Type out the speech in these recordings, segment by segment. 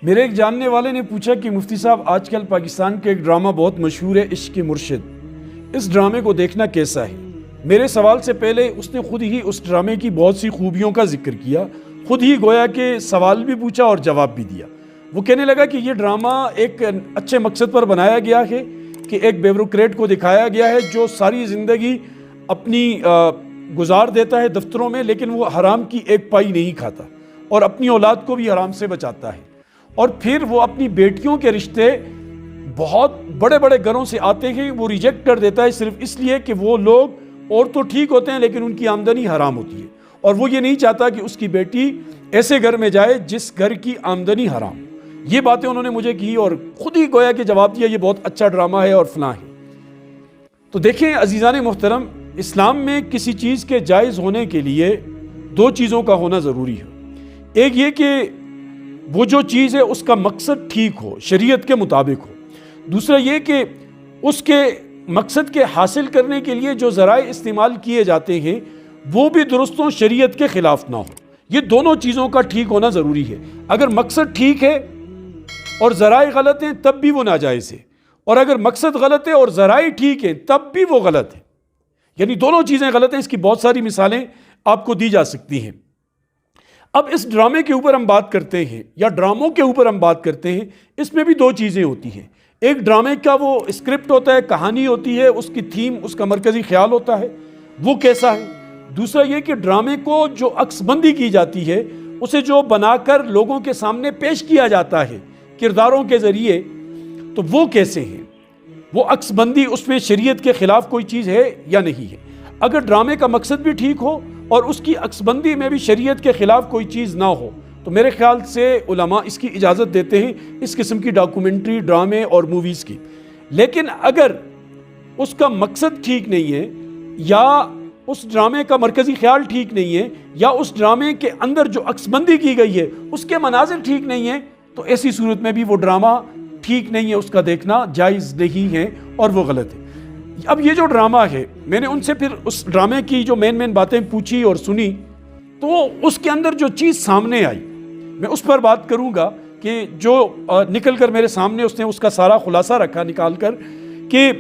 میرے ایک جاننے والے نے پوچھا کہ مفتی صاحب آج کل پاکستان کا ایک ڈرامہ بہت مشہور ہے عشق مرشد، اس ڈرامے کو دیکھنا کیسا ہے؟ میرے سوال سے پہلے اس نے خود ہی اس ڈرامے کی بہت سی خوبیوں کا ذکر کیا، خود ہی گویا کہ سوال بھی پوچھا اور جواب بھی دیا۔ وہ کہنے لگا کہ یہ ڈرامہ ایک اچھے مقصد پر بنایا گیا ہے کہ ایک بیوروکریٹ کو دکھایا گیا ہے جو ساری زندگی اپنی گزار دیتا ہے دفتروں میں، لیکن وہ حرام کی ایک پائی نہیں کھاتا اور اپنی اولاد کو بھی حرام سے بچاتا ہے، اور پھر وہ اپنی بیٹیوں کے رشتے بہت بڑے بڑے گھروں سے آتے ہیں وہ ریجیکٹ کر دیتا ہے صرف اس لیے کہ وہ لوگ اور تو ٹھیک ہوتے ہیں لیکن ان کی آمدنی حرام ہوتی ہے، اور وہ یہ نہیں چاہتا کہ اس کی بیٹی ایسے گھر میں جائے جس گھر کی آمدنی حرام۔ یہ باتیں انہوں نے مجھے کی اور خود ہی گویا کہ جواب دیا یہ بہت اچھا ڈرامہ ہے اور فلاں ہے۔ تو دیکھیں عزیزان محترم، اسلام میں کسی چیز کے جائز ہونے کے لیے دو چیزوں کا ہونا ضروری ہے۔ ایک یہ کہ وہ جو چیز ہے اس کا مقصد ٹھیک ہو، شریعت کے مطابق ہو۔ دوسرا یہ کہ اس کے مقصد کے حاصل کرنے کے لیے جو ذرائع استعمال کیے جاتے ہیں وہ بھی درست و شریعت کے خلاف نہ ہو۔ یہ دونوں چیزوں کا ٹھیک ہونا ضروری ہے۔ اگر مقصد ٹھیک ہے اور ذرائع غلط ہیں تب بھی وہ ناجائز ہے، اور اگر مقصد غلط ہے اور ذرائع ٹھیک ہیں تب بھی وہ غلط ہے، یعنی دونوں چیزیں غلط ہیں۔ اس کی بہت ساری مثالیں آپ کو دی جا سکتی ہیں۔ اب اس ڈرامے کے اوپر ہم بات کرتے ہیں یا ڈراموں کے اوپر ہم بات کرتے ہیں، اس میں بھی دو چیزیں ہوتی ہیں۔ ایک ڈرامے کا وہ اسکرپٹ ہوتا ہے، کہانی ہوتی ہے، اس کی تھیم، اس کا مرکزی خیال ہوتا ہے وہ کیسا ہے۔ دوسرا یہ کہ ڈرامے کو جو عکس بندی کی جاتی ہے، اسے جو بنا کر لوگوں کے سامنے پیش کیا جاتا ہے کرداروں کے ذریعے، تو وہ کیسے ہیں، وہ عکس بندی اس میں شریعت کے خلاف کوئی چیز ہے یا نہیں ہے۔ اگر ڈرامے کا مقصد بھی ٹھیک ہو اور اس کی عکس بندی میں بھی شریعت کے خلاف کوئی چیز نہ ہو تو میرے خیال سے علماء اس کی اجازت دیتے ہیں، اس قسم کی ڈاکومنٹری، ڈرامے اور موویز کی۔ لیکن اگر اس کا مقصد ٹھیک نہیں ہے یا اس ڈرامے کا مرکزی خیال ٹھیک نہیں ہے یا اس ڈرامے کے اندر جو عکس بندی کی گئی ہے اس کے مناظر ٹھیک نہیں ہیں، تو ایسی صورت میں بھی وہ ڈرامہ ٹھیک نہیں ہے، اس کا دیکھنا جائز نہیں ہے اور وہ غلط ہے۔ اب یہ جو ڈرامہ ہے، میں نے ان سے پھر اس ڈرامے کی جو مین باتیں پوچھی اور سنی، تو اس کے اندر جو چیز سامنے آئی میں اس پر بات کروں گا کہ جو نکل کر میرے سامنے اس نے اس کا سارا خلاصہ رکھا نکال کر کہ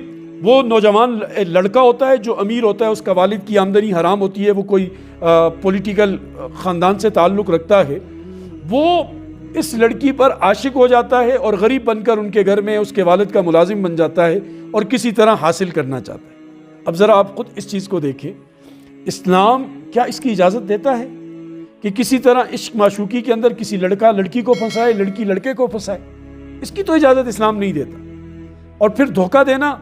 وہ نوجوان لڑکا ہوتا ہے جو امیر ہوتا ہے، اس کا والد کی آمدنی حرام ہوتی ہے، وہ کوئی پولیٹیکل خاندان سے تعلق رکھتا ہے، وہ اس لڑکی پر عاشق ہو جاتا ہے اور غریب بن کر ان کے گھر میں اس کے والد کا ملازم بن جاتا ہے اور کسی طرح حاصل کرنا چاہتا ہے۔ اب ذرا آپ خود اس چیز کو دیکھیں، اسلام کیا اس کی اجازت دیتا ہے کہ کسی طرح عشق معشوقی کے اندر کسی لڑکا لڑکی کو پھنسائے، لڑکی لڑکے کو پھنسائے؟ اس کی تو اجازت اسلام نہیں دیتا۔ اور پھر دھوکہ دینا،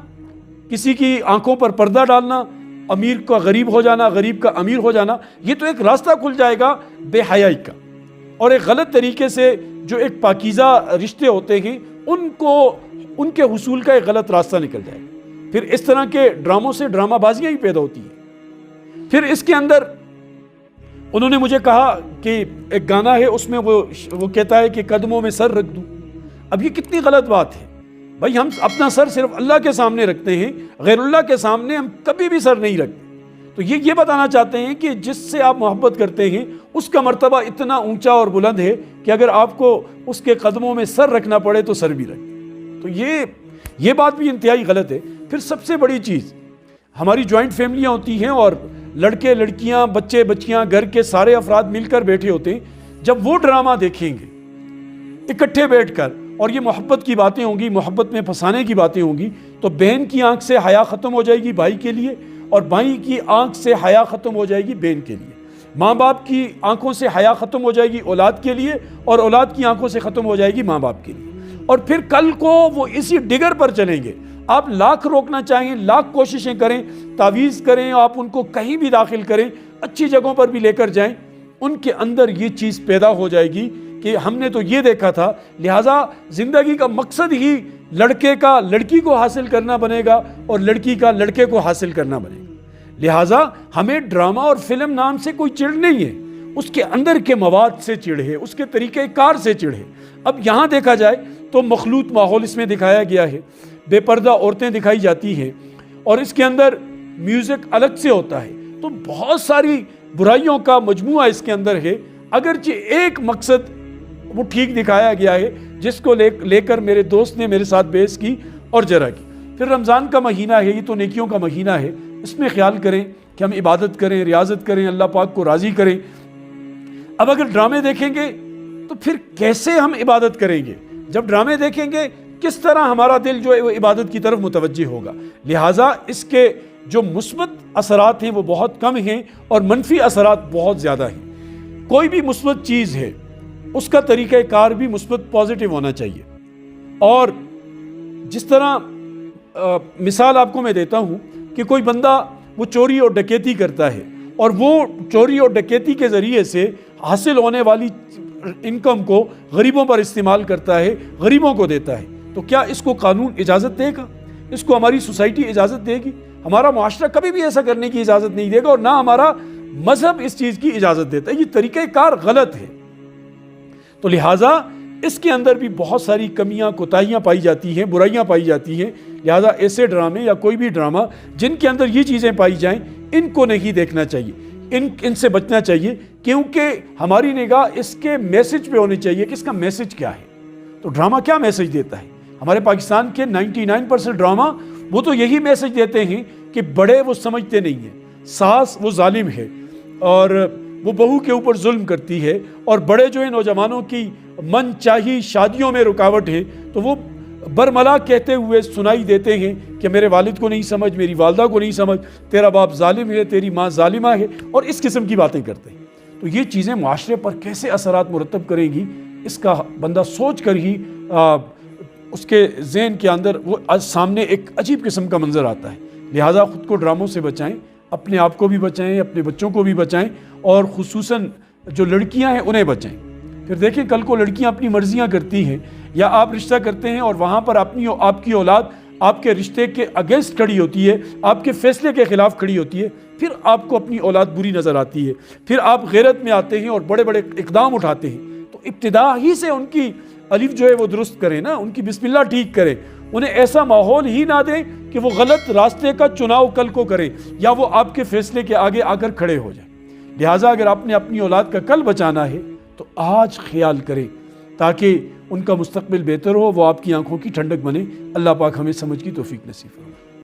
کسی کی آنکھوں پر پردہ ڈالنا، امیر کا غریب ہو جانا، غریب کا امیر ہو جانا، یہ تو ایک راستہ کھل جائے گا بے حیائی کا، اور ایک غلط طریقے سے جو ایک پاکیزہ رشتے ہوتے ہیں ان کے حصول کا ایک غلط راستہ نکل جائے گا۔ پھر اس طرح کے ڈراموں سے ڈرامہ بازیاں ہی پیدا ہوتی ہیں۔ پھر اس کے اندر انہوں نے مجھے کہا کہ ایک گانا ہے اس میں وہ کہتا ہے کہ قدموں میں سر رکھ دوں۔ اب یہ کتنی غلط بات ہے بھائی، ہم اپنا سر صرف اللہ کے سامنے رکھتے ہیں، غیر اللہ کے سامنے ہم کبھی بھی سر نہیں رکھتے۔ تو یہ بتانا چاہتے ہیں کہ جس سے آپ محبت کرتے ہیں اس کا مرتبہ اتنا اونچا اور بلند ہے کہ اگر آپ کو اس کے قدموں میں سر رکھنا پڑے تو سر بھی رکھیں۔ تو یہ بات بھی انتہائی غلط ہے۔ پھر سب سے بڑی چیز، ہماری جوائنٹ فیملیاں ہوتی ہیں اور لڑکے لڑکیاں بچے بچیاں گھر کے سارے افراد مل کر بیٹھے ہوتے ہیں، جب وہ ڈرامہ دیکھیں گے اکٹھے بیٹھ کر اور یہ محبت کی باتیں ہوں گی، محبت میں پھنسانے کی باتیں ہوں گی، تو بہن کی آنکھ سے حیا ختم ہو جائے گی بھائی کے لیے، اور بھائی کی آنکھ سے حیا ختم ہو جائے گی بہن کے لیے، ماں باپ کی آنکھوں سے حیا ختم ہو جائے گی اولاد کے لیے، اور اولاد کی آنکھوں سے ختم ہو جائے گی ماں باپ کے لیے، اور پھر کل کو وہ اسی ڈگر پر چلیں گے۔ آپ لاکھ روکنا چاہیں، لاکھ کوششیں کریں، تعویذ کریں، آپ ان کو کہیں بھی داخل کریں، اچھی جگہوں پر بھی لے کر جائیں، ان کے اندر یہ چیز پیدا ہو جائے گی کہ ہم نے تو یہ دیکھا تھا، لہٰذا زندگی کا مقصد ہی لڑکے کا لڑکی کو حاصل کرنا بنے گا اور لڑکی کا لڑکے کو حاصل کرنا بنے گا۔ لہٰذا ہمیں ڈرامہ اور فلم نام سے کوئی چڑ نہیں ہے، اس کے اندر کے مواد سے چڑ ہے، اس کے طریقہ کار سے چڑ ہے۔ اب یہاں دیکھا جائے تو مخلوط ماحول اس میں دکھایا گیا ہے، بے پردہ عورتیں دکھائی جاتی ہیں، اور اس کے اندر میوزک الگ سے ہوتا ہے، تو بہت ساری برائیوں کا مجموعہ اس کے اندر ہے۔ اگرچہ ایک مقصد وہ ٹھیک دکھایا گیا ہے، جس کو لے کر میرے دوست نے میرے ساتھ بحث کی اور جرا کی۔ پھر رمضان کا مہینہ ہے، یہ تو نیکیوں کا مہینہ ہے، اس میں خیال کریں کہ ہم عبادت کریں، ریاضت کریں، اللہ پاک کو راضی کریں۔ اب اگر ڈرامے دیکھیں گے تو پھر کیسے ہم عبادت کریں گے؟ جب ڈرامے دیکھیں گے کس طرح ہمارا دل جو ہے وہ عبادت کی طرف متوجہ ہوگا؟ لہٰذا اس کے جو مثبت اثرات ہیں وہ بہت کم ہیں اور منفی اثرات بہت زیادہ ہیں۔ کوئی بھی مثبت چیز ہے اس کا طریقہ کار بھی مثبت پازیٹیو ہونا چاہیے۔ اور جس طرح مثال آپ کو میں دیتا ہوں کہ کوئی بندہ وہ چوری اور ڈکیتی کرتا ہے اور وہ چوری اور ڈکیتی کے ذریعے سے حاصل ہونے والی انکم کو غریبوں پر استعمال کرتا ہے، غریبوں کو دیتا ہے، تو کیا اس کو قانون اجازت دے گا؟ اس کو ہماری سوسائٹی اجازت دے گی؟ ہمارا معاشرہ کبھی بھی ایسا کرنے کی اجازت نہیں دے گا، اور نہ ہمارا مذہب اس چیز کی اجازت دیتا ہے۔ یہ طریقہ کار غلط ہے۔ تو لہٰذا اس کے اندر بھی بہت ساری کمیاں، کوتاہیاں پائی جاتی ہیں، برائیاں پائی جاتی ہیں۔ لہٰذا ایسے ڈرامے یا کوئی بھی ڈرامہ جن کے اندر یہ چیزیں پائی جائیں ان کو نہیں دیکھنا چاہیے، ان سے بچنا چاہیے، کیونکہ ہماری نگاہ اس کے میسج پہ ہونی چاہیے کہ اس کا میسج کیا ہے۔ تو ڈرامہ کیا میسج دیتا ہے؟ ہمارے پاکستان کے 99% ڈرامہ وہ تو یہی میسج دیتے ہیں کہ بڑے وہ سمجھتے نہیں ہیں، ساس وہ ظالم ہے اور وہ بہو کے اوپر ظلم کرتی ہے، اور بڑے جو ہیں نوجوانوں کی من چاہی شادیوں میں رکاوٹ ہے، تو وہ برملا کہتے ہوئے سنائی دیتے ہیں کہ میرے والد کو نہیں سمجھ، میری والدہ کو نہیں سمجھ، تیرا باپ ظالم ہے، تیری ماں ظالمہ ہے، اور اس قسم کی باتیں کرتے ہیں۔ تو یہ چیزیں معاشرے پر کیسے اثرات مرتب کریں گی، اس کا بندہ سوچ کر ہی اس کے ذہن کے اندر وہ سامنے ایک عجیب قسم کا منظر آتا ہے۔ لہٰذا خود کو ڈراموں سے بچائیں، اپنے آپ کو بھی بچائیں، اپنے بچوں کو بھی بچائیں، اور خصوصاً جو لڑکیاں ہیں انہیں بچائیں۔ پھر دیکھیں کل کو لڑکیاں اپنی مرضیاں کرتی ہیں، یا آپ رشتہ کرتے ہیں اور وہاں پر آپ کی اولاد آپ کے رشتے کے اگینسٹ کھڑی ہوتی ہے، آپ کے فیصلے کے خلاف کھڑی ہوتی ہے، پھر آپ کو اپنی اولاد بری نظر آتی ہے، پھر آپ غیرت میں آتے ہیں اور بڑے بڑے اقدام اٹھاتے ہیں۔ تو ابتدا ہی سے ان کی الف جو ہے وہ درست کریں نا، ان کی بسم اللہ ٹھیک کریں، انہیں ایسا ماحول ہی نہ دیں کہ وہ غلط راستے کا چناؤ کل کو کریں یا وہ آپ کے فیصلے کے آگے آ کر کھڑے ہو جائیں۔ لہٰذا اگر آپ نے اپنی اولاد کا کل بچانا ہے تو آج خیال کریں تاکہ ان کا مستقبل بہتر ہو، وہ آپ کی آنکھوں کی ٹھنڈک بنے۔ اللہ پاک ہمیں سمجھ کی توفیق نصیب فرمائے۔